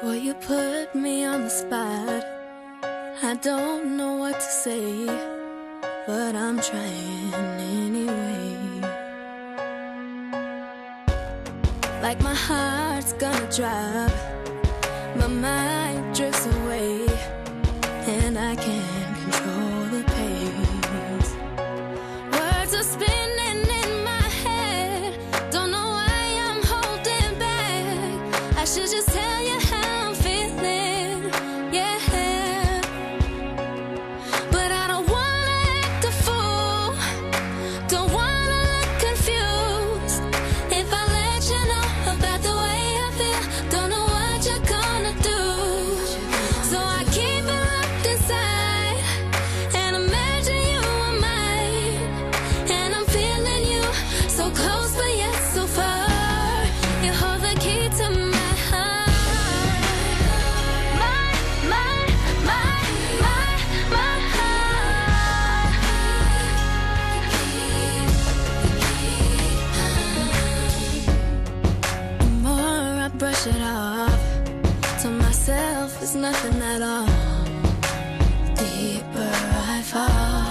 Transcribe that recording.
Boy, you put me on the spot. I don't know what to say, but I'm trying anyway. Like my heart's gonna drop, my mind drifts away, and I can't control the pace. Words are spinning in my head, don't know why I'm holding back. I should just tell you how I'm feeling, yeah. But I don't wanna act a fool, don't wanna look confused. If I let you know about the way I feel, don't know what you're gonna do. So I keep it locked inside and imagine you were mine. And I'm feeling you so close but yet so far. You hold the key to my heart. My heart. The more I brush it off, to myself it's nothing at all. Deeper I fall.